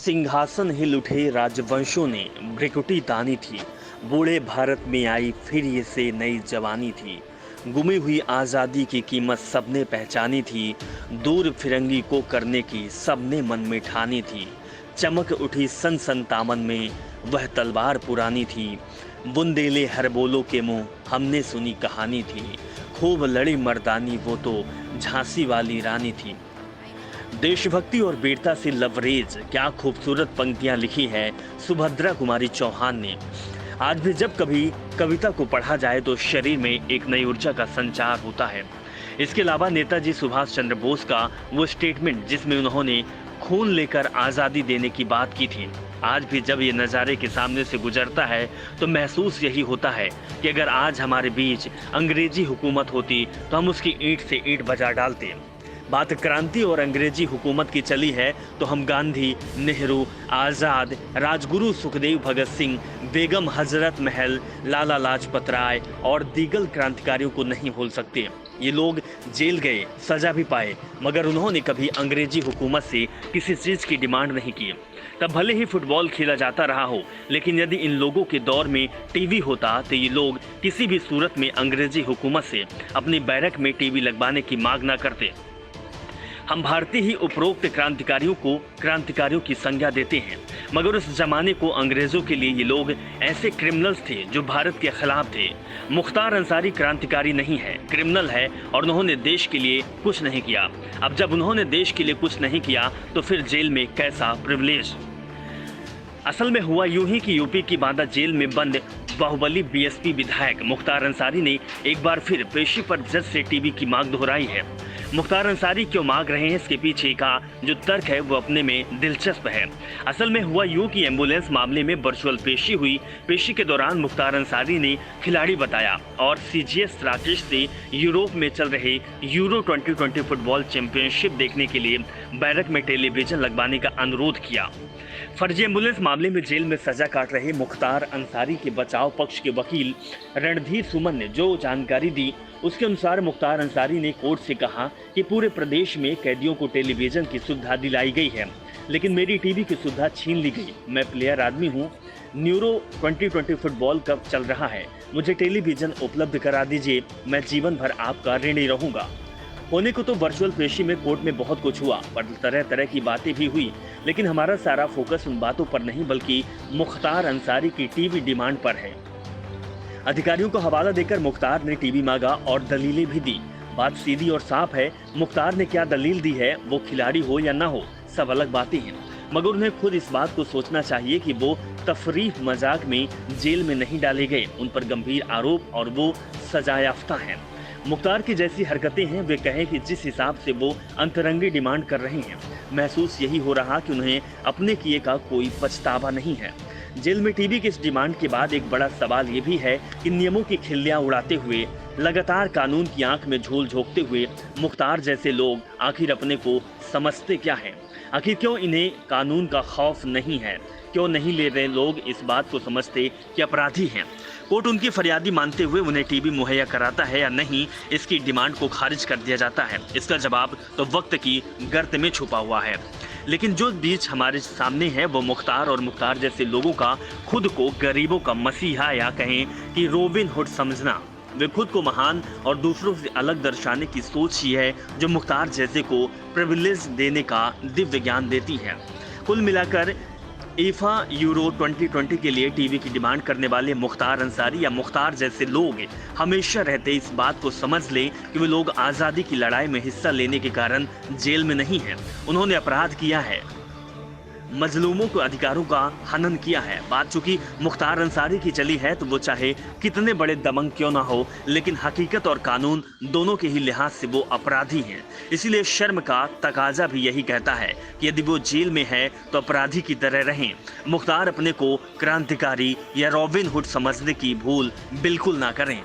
सिंहासन हिल उठे राजवंशों ने भ्रिकुटी तानी थी। बूढ़े भारत में आई फिर ये से नई जवानी थी। गुमी हुई आज़ादी की कीमत सबने पहचानी थी। दूर फिरंगी को करने की सबने मन में ठानी थी। चमक उठी सन संतावन में वह तलवार पुरानी थी। बुंदेले हर बोलो के मुंह हमने सुनी कहानी थी। खूब लड़ी मर्दानी वो तो झांसी वाली रानी थी। देशभक्ति और वीरता से लवरेज क्या खूबसूरत पंक्तियां लिखी है सुभद्रा कुमारी चौहान ने। आज भी जब कभी कविता को पढ़ा जाए तो शरीर में एक नई ऊर्जा का संचार होता है। इसके अलावा नेताजी सुभाष चंद्र बोस का वो स्टेटमेंट जिसमें उन्होंने खून लेकर आज़ादी देने की बात की थी, आज भी जब ये नज़ारे के सामने से गुजरता है तो महसूस यही होता है कि अगर आज हमारे बीच अंग्रेजी हुकूमत होती तो हम उसकी ईंट से ईंट बजा डालते। बात क्रांति और अंग्रेजी हुकूमत की चली है तो हम गांधी, नेहरू, आज़ाद, राजगुरु सुखदेव भगत सिंह, बेगम हजरत महल, लाला लाजपत राय और दीगर क्रांतिकारियों को नहीं भूल सकते। ये लोग जेल गए, सजा भी पाए, मगर उन्होंने कभी अंग्रेजी हुकूमत से किसी चीज़ की डिमांड नहीं की। तब भले ही फुटबॉल खेला जाता रहा हो, लेकिन यदि इन लोगों के दौर में टीवी होता तो ये लोग किसी भी सूरत में अंग्रेजी हुकूमत से अपनी बैरक में टीवी लगवाने की मांग न करते। हम भारतीय ही उपरोक्त क्रांतिकारियों की संज्ञा देते हैं, मगर उस जमाने को अंग्रेजों के लिए ये लोग ऐसे क्रिमिनल्स थे जो भारत के खिलाफ थे। मुख्तार अंसारी क्रांतिकारी नहीं है, क्रिमिनल है और उन्होंने देश के लिए कुछ नहीं किया। अब जब उन्होंने देश के लिए कुछ नहीं किया तो फिर जेल में कैसा प्रिविलेज। असल में हुआ यूं ही कि यूपी की बांदा जेल में बंद बाहुबली बीएसपी विधायक मुख्तार अंसारी ने एक बार फिर पेशी पर जज से टीवी की मांग दोहराई है। मुख्तार अंसारी क्यों मांग रहे हैं, इसके पीछे का जो तर्क है वो अपने में दिलचस्प है। असल में हुआ यूं कि एम्बुलेंस मामले में वर्चुअल पेशी हुई। पेशी के दौरान मुख्तार अंसारी ने खिलाड़ी बताया और सीजीएस राकेश से यूरोप में चल रहे यूरो 2020 फुटबॉल चैंपियनशिप देखने के लिए बैरक में टेलीविजन लगवाने का अनुरोध किया। फर्जी एम्बुलेंस मामले में जेल में सजा काट रहे मुख्तार अंसारी के बचाव पक्ष के वकील रणधीर सुमन ने जो जानकारी दी उसके अनुसार मुख्तार अंसारी ने कोर्ट से कहा कि पूरे प्रदेश में कैदियों को टेलीविजन की सुविधा दिलाई गई है, लेकिन मेरी टीवी की सुविधा छीन ली गई। मैं प्लेयर आदमी हूँ, यूरो 2020 फुटबॉल कप चल रहा है, मुझे टेलीविजन उपलब्ध करा दीजिए, मैं जीवन भर आपका ऋणी रहूंगा। होने को तो वर्चुअल पेशी में कोर्ट में बहुत कुछ हुआ, पर तरह तरह की बातें भी हुई, लेकिन हमारा सारा फोकस उन बातों पर नहीं बल्कि मुख्तार अंसारी की टीवी डिमांड पर है। अधिकारियों को हवाला देकर मुख्तार ने टीवी मांगा और दलीलें भी दी। बात सीधी और साफ है, मुख्तार ने क्या दलील दी है, वो खिलाड़ी हो या ना हो सब अलग बातें हैं, मगर उन्हें खुद इस बात को सोचना चाहिए कि वो तफरीह मजाक में जेल में नहीं डाले गए। उन पर गंभीर आरोप और वो सजायाफ्ता हैं। मुख्तार की जैसी हरकतें हैं, वे कहें कि जिस हिसाब से वो अंतरंगी डिमांड कर रहे हैं, महसूस यही हो रहा कि उन्हें अपने किए का कोई पछतावा नहीं है। जेल में टीवी की इस डिमांड के बाद एक बड़ा सवाल ये भी है कि नियमों की खिल्लियां उड़ाते हुए, लगातार कानून की आंख में झोल झोंकते हुए मुख्तार जैसे लोग आखिर अपने को समझते क्या हैं? आखिर क्यों इन्हें कानून का खौफ नहीं है? क्यों नहीं ले रहे लोग इस बात को समझते कि अपराधी हैं? कोर्ट उनकी फरियादी मानते हुए उन्हें टीवी मुहैया कराता है या नहीं, इसकी डिमांड को खारिज कर दिया जाता है। इसका जवाब तो वक्त की गर्त में छुपा हुआ है। लेकिन जो बीच हमारे सामने है वो मुख्तार और मुख्तार जैसे लोगों का खुद को गरीबों का मसीहा या कहें कि रॉबिन हुड समझना। वे खुद को महान और दूसरों से अलग दर्शाने की सोच ही है जो मुख्तार जैसे को प्रिविलेज देने का दिव्य ज्ञान देती है। कुल मिलाकर ईफा यूरो 2020 के लिए टीवी की डिमांड करने वाले मुख्तार अंसारी या मुख्तार जैसे लोग हमेशा रहते इस बात को समझ लें कि वे लोग आज़ादी की लड़ाई में हिस्सा लेने के कारण जेल में नहीं हैं। उन्होंने अपराध किया है, मजलूमों के अधिकारों का हनन किया है। बात चूंकि मुख्तार अंसारी की चली है तो वो चाहे कितने बड़े दबंग क्यों ना हो, लेकिन हकीकत और कानून दोनों के ही लिहाज से वो अपराधी हैं। इसीलिए शर्म का तकाजा भी यही कहता है कि यदि वो जेल में है तो अपराधी की तरह रहें। मुख्तार अपने को क्रांतिकारी या रॉबिन हुड समझने की भूल बिल्कुल ना करें।